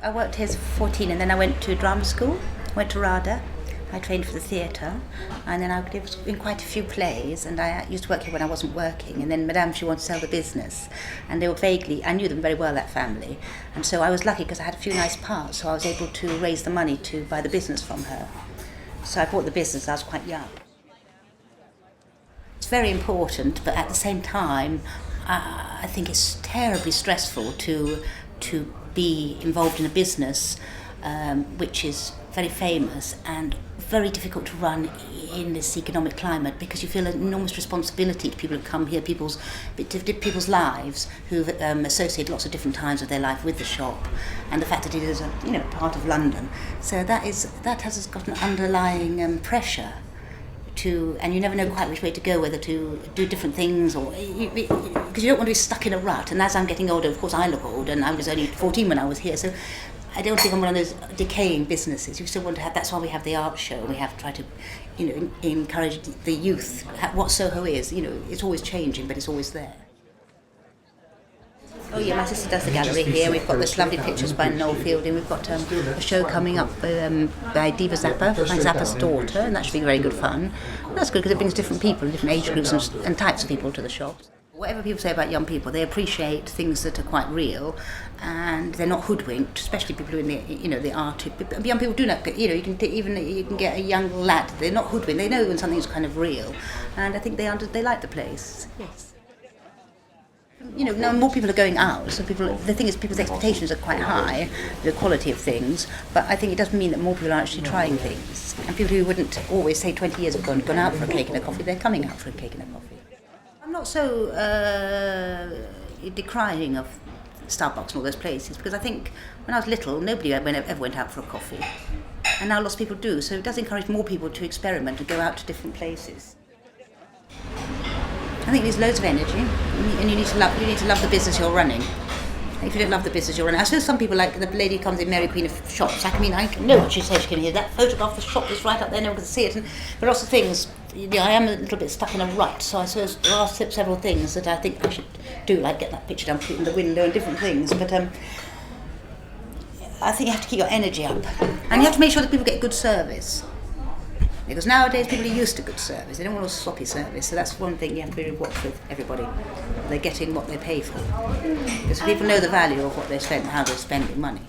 I worked here as 14 and then I went to drama school, went to RADA. I trained for the theatre and then I lived in quite a few plays, and I used to work here when I wasn't working, and then Madame, she wanted to sell the business, and they were I knew them very well, that family, and so I was lucky because I had a few nice parts, so I was able to raise the money to buy the business from her. So I bought the business, I was quite young. It's very important, but at the same time I think it's terribly stressful to be involved in a business which is very famous and very difficult to run in this economic climate, because you feel an enormous responsibility to people who come here, people's lives, who've associated lots of different times of their life with the shop, and the fact that it is a part of London. So that has got an underlying pressure and you never know quite which way to go, whether to do different things or because you don't want to be stuck in a rut. And as I'm getting older, of course I look old, and I was only 14 when I was here, so I don't think I'm one of those decaying businesses. You still want to have. That's why we have the art show. We have to try to, encourage the youth. What Soho is, it's always changing, but it's always there. Oh yeah, my sister does the gallery here. We've got this lovely pictures by Noel, and we've got a show coming up by Diva, Zappa, my Zappa's daughter, and that should be very good fun. And that's good because it brings different people, different age groups and types of people to the shop. Whatever people say about young people, they appreciate things that are quite real, and they're not hoodwinked. Especially people who are in the art. Young people do not. You can get a young lad. They're not hoodwinked. They know when something's kind of real, and I think they like the place. Yes. Now more people are going out, so the thing is, people's expectations are quite high, the quality of things, but I think it doesn't mean that more people are actually trying things. And people who wouldn't always say 20 years ago gone out for a cake and a coffee, they're coming out for a cake and a coffee. I'm not so decrying of Starbucks and all those places, because I think when I was little, nobody ever went out for a coffee. And now lots of people do, so it does encourage more people to experiment and go out to different places. I think there's loads of energy, and you need to love the business you're running. If you don't love the business you're running, I suppose some people, like the lady who comes in, Mary Queen of Shops. I know what she says. She can hear that photograph. The shop is right up there. No one can see it. And there are lots of things. I am a little bit stuck in a rut. So I suppose there are several things that I think I should do, like get that picture done, put it in the window, and different things. But I think you have to keep your energy up, and you have to make sure that people get good service. Because nowadays people are used to good service, they don't want a sloppy service, so that's one thing you have to really watch with everybody. They're getting what they pay for. Because people know the value of what they spend, how they're spending money.